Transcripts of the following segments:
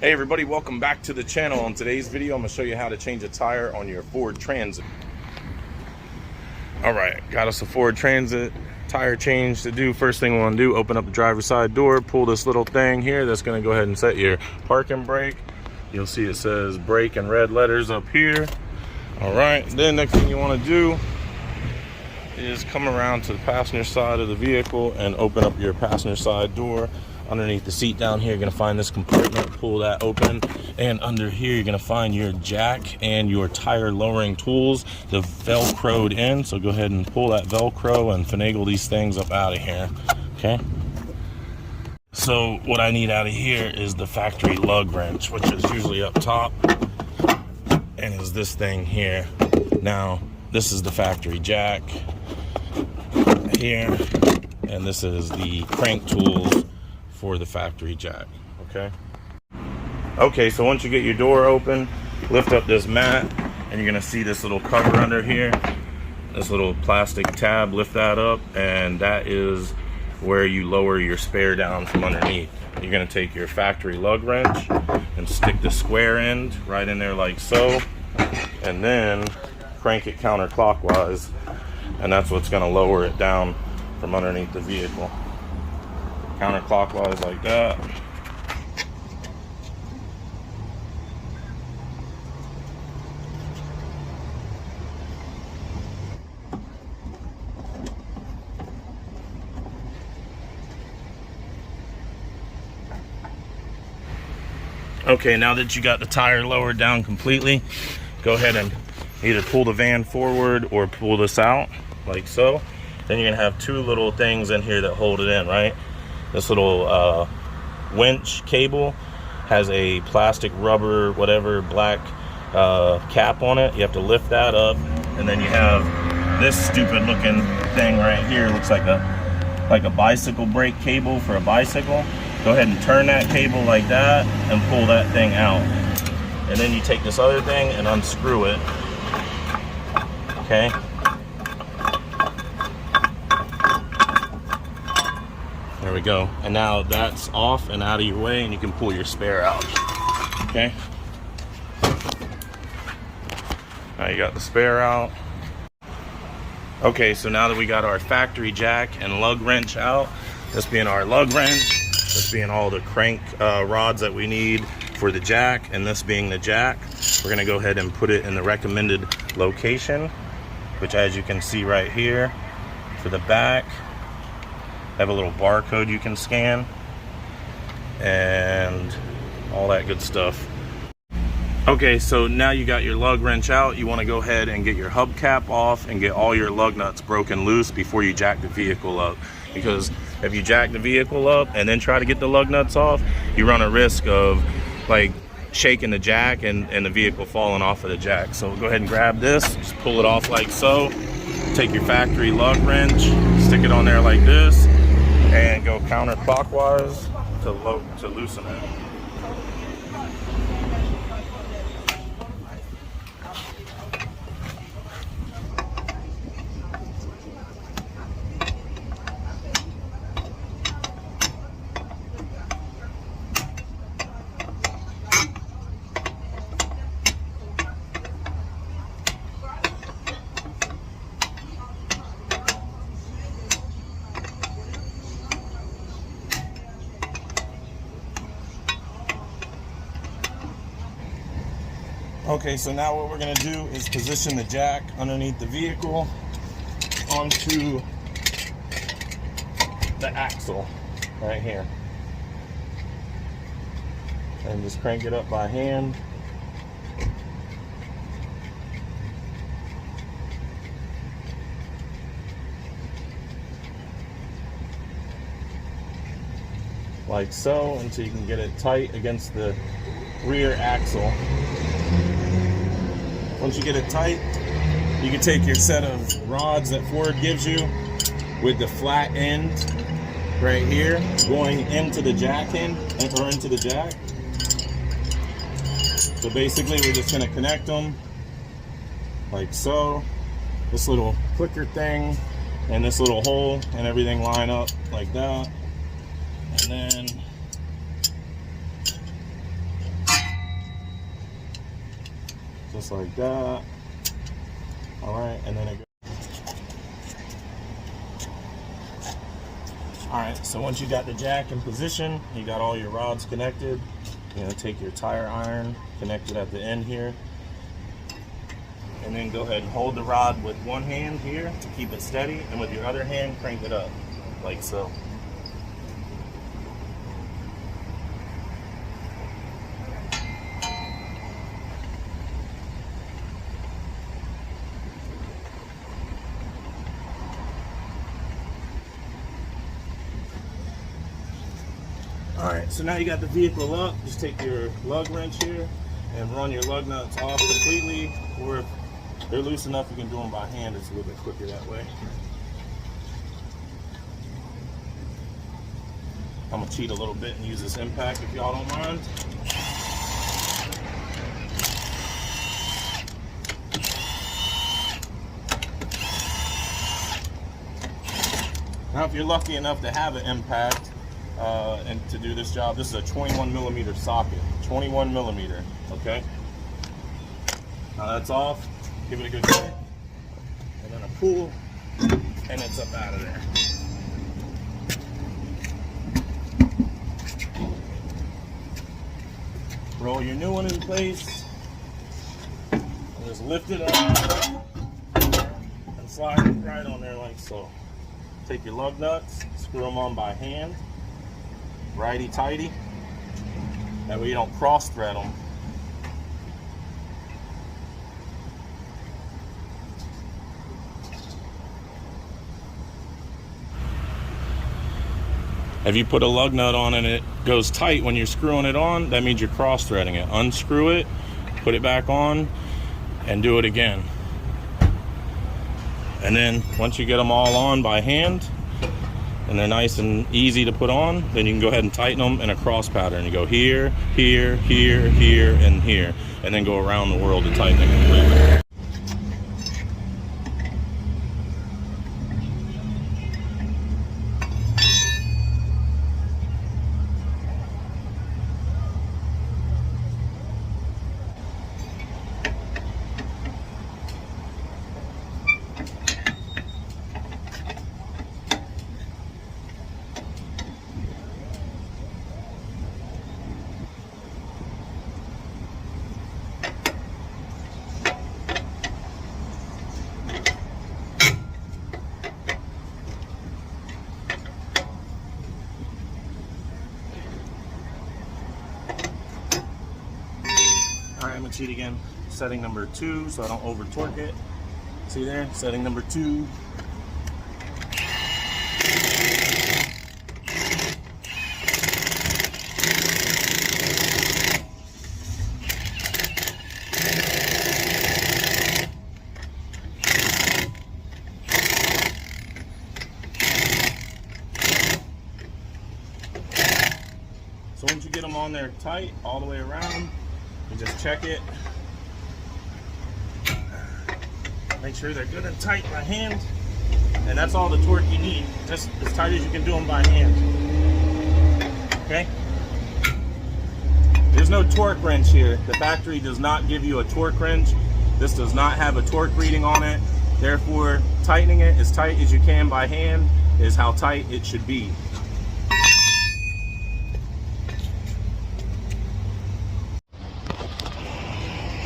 Hey everybody, welcome back to the channel. On today's video, I'm going to show you how to change a tire on your Ford Transit. Alright, got us a Ford Transit tire change to do. First thing we want to do, open up the driver's side door, pull this little thing here that's going to go ahead and set your parking brake. You'll see it says brake in red letters up here. Alright, then next thing you want to do is come around to the passenger side of the vehicle and open up your passenger side door. Underneath the seat down here, you're going to find this compartment. Pull that open, and under here you're going to find your jack and your tire lowering tools. The velcroed in, so go ahead and pull that velcro and finagle these things up out of here. Okay, so what I need out of here is the factory lug wrench, which is usually up top, and is this thing here. Now this is the factory jack here, and this is the crank tools for the factory jack. Okay, so once you get your door open, lift up this mat, and you're gonna see this little cover under here, this little plastic tab. Lift that up, and that is where you lower your spare down from underneath. You're gonna take your factory lug wrench and stick the square end right in there like so, and then crank it counterclockwise, and that's what's gonna lower it down from underneath the vehicle. Counterclockwise like that. Okay, now that you got the tire lowered down completely, go ahead and either pull the van forward or pull this out like so. Then you're gonna have two little things in here that hold it in, right? This little winch cable has a plastic, rubber, whatever, black cap on it. You have to lift that up, and then you have this stupid looking thing right here. Looks like a bicycle brake cable for a bicycle. Go ahead and turn that cable like that and pull that thing out. And then you take this other thing and unscrew it. Okay. There we go. And now that's off and out of your way, and you can pull your spare out. Okay. Now you got the spare out. Okay, so now that we got our factory jack and lug wrench out, this being our lug wrench, this being all the crank rods that we need for the jack, and this being the jack, we're gonna go ahead and put it in the recommended location, which, as you can see right here, for the back, have a little barcode you can scan and all that good stuff. Okay, so now you got your lug wrench out. You want to go ahead and get your hubcap off and get all your lug nuts broken loose before you jack the vehicle up, because if you jack the vehicle up and then try to get the lug nuts off, you run a risk of like shaking the jack and the vehicle falling off of the jack. So go ahead and grab this, just pull it off like so. Take your factory lug wrench, stick it on there like this, and go counterclockwise to loosen it. Okay, so now what we're going to do is position the jack underneath the vehicle onto the axle right here. And just crank it up by hand. Like so, until you can get it tight against the rear axle. Once you get it tight, you can take your set of rods that Ford gives you with the flat end right here going into the jack end, or into the jack. So basically we're just going to connect them like so. This little clicker thing and this little hole and everything line up like that. And then just like that. All right, and then it goes. All right, so once you got the jack in position, you got all your rods connected, you're gonna take your tire iron, connect it at the end here, and then go ahead and hold the rod with one hand here to keep it steady, and with your other hand, crank it up, like so. Alright, so now you got the vehicle up, just take your lug wrench here and run your lug nuts off completely, or if they're loose enough you can do them by hand, it's a little bit quicker that way. I'm going to cheat a little bit and use this impact if y'all don't mind. Now if you're lucky enough to have an impact, and to do this job, this is a 21mm socket, 21mm, okay? Now that's off, give it a good kick, and then a pull, and it's up out of there. Roll your new one in place, and just lift it up, and slide it right on there like so. Take your lug nuts, screw them on by hand, righty tighty, that way you don't cross thread them. If you put a lug nut on and it goes tight when you're screwing it on, that means you're cross threading it. Unscrew it, put it back on, and do it again. And then once you get them all on by hand, and they're nice and easy to put on, then you can go ahead and tighten them in a cross pattern. You go here, here, here, here, and here, and then go around the world to tighten it completely. Alright, I'm going to cheat again. Setting number 2 so I don't over torque it. See there? Setting number 2. So once you get them on there tight all the way around, you just check it. Make sure they're good and tight by hand. And that's all the torque you need. Just as tight as you can do them by hand. Okay? There's no torque wrench here. The factory does not give you a torque wrench. This does not have a torque reading on it. Therefore, tightening it as tight as you can by hand is how tight it should be.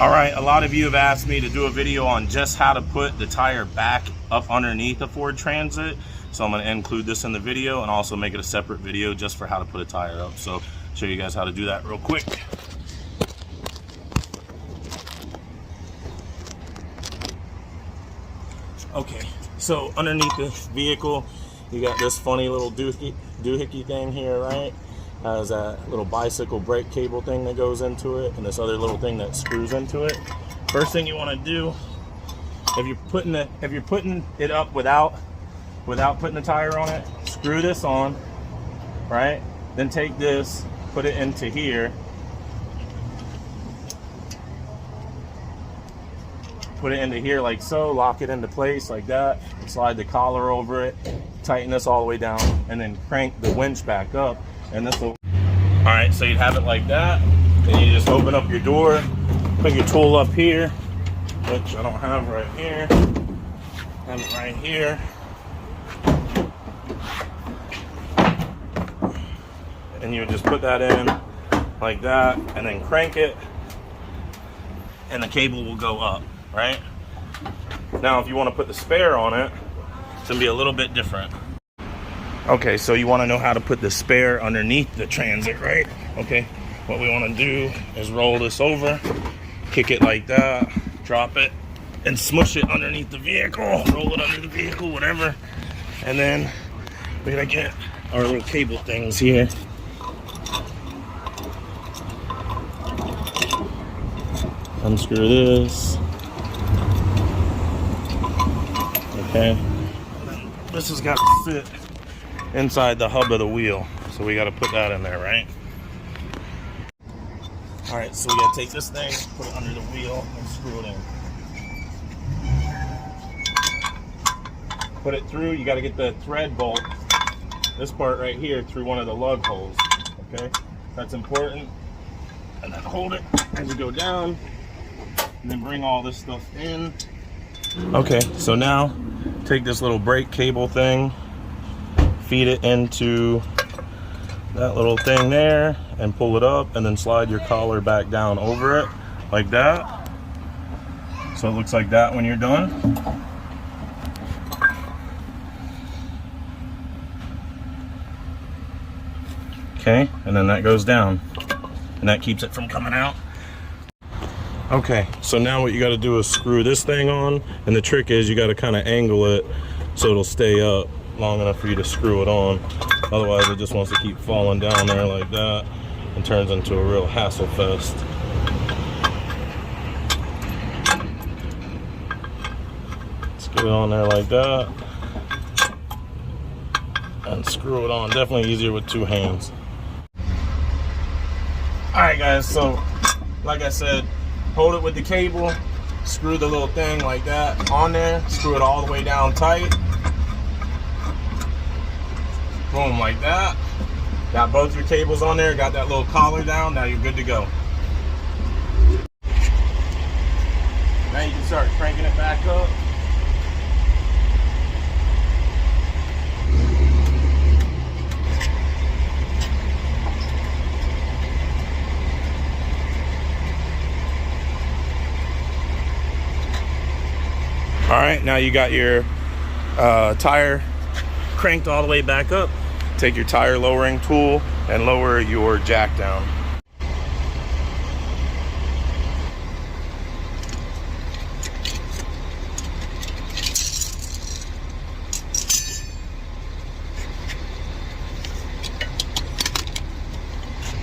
All right, a lot of you have asked me to do a video on just how to put the tire back up underneath a Ford Transit. So I'm gonna include this in the video and also make it a separate video just for how to put a tire up. So show you guys how to do that real quick. Okay, so underneath the vehicle, you got this funny little doohickey thing here, right? Has that little bicycle brake cable thing that goes into it, and this other little thing that screws into it. First thing you want to do, if you're putting it up without putting the tire on it, screw this on, right? Then take this, put it into here, put it into here like so, lock it into place like that, slide the collar over it, tighten this all the way down, and then crank the winch back up. And this will, all right, so you'd have it like that, and you just open up your door, put your tool up here, which I don't have right here. I have it right here. And you would just put that in like that and then crank it and the cable will go up, right? Now if you want to put the spare on it, it's gonna be a little bit different. Okay, so you want to know how to put the spare underneath the transit, right? Okay, what we want to do is roll this over, kick it like that, drop it, and smush it underneath the vehicle, roll it under the vehicle, whatever. And then we're gonna get our little cable things here. Unscrew this. Okay. And then this has got to fit inside the hub of the wheel. So we got to put that in there, right? Alright, so we got to take this thing, put it under the wheel, and screw it in. Put it through, you got to get the thread bolt, this part right here, through one of the lug holes. Okay? That's important. And then hold it as you go down. And then bring all this stuff in. Okay, so now take this little brake cable thing, feed it into that little thing there, and pull it up, and then slide your collar back down over it like that. So it looks like that when you're done. Okay, and then that goes down, and that keeps it from coming out. Okay, so now what you got to do is screw this thing on, and the trick is you got to kind of angle it so it'll stay up long enough for you to screw it on. Otherwise it just wants to keep falling down there like that and turns into a real hassle fest. Let's get it on there like that and screw it on. Definitely easier with two hands. Alright guys, so like I said, hold it with the cable, screw the little thing like that on there, screw it all the way down tight. Boom, like that. Got both your cables on there, got that little collar down, now you're good to go. Now you can start cranking it back up. All right, now you got your tire cranked all the way back up. Take your tire lowering tool and lower your jack down.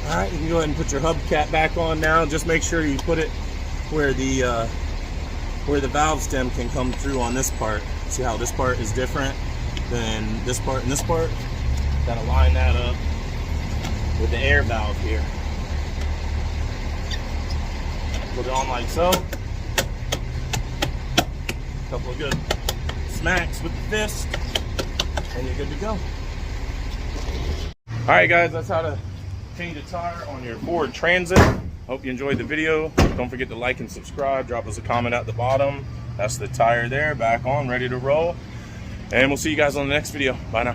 All right, you can go ahead and put your hubcap back on now. Just make sure you put it where the valve stem can come through on this part. See how this part is different than this part and this part? Gotta line that up with the air valve here. Put it on like so. Couple of good smacks with the fist, and you're good to go. Alright guys, that's how to change a tire on your Ford Transit. Hope you enjoyed the video. Don't forget to like and subscribe. Drop us a comment at the bottom. That's the tire there, back on, ready to roll. And we'll see you guys on the next video. Bye now.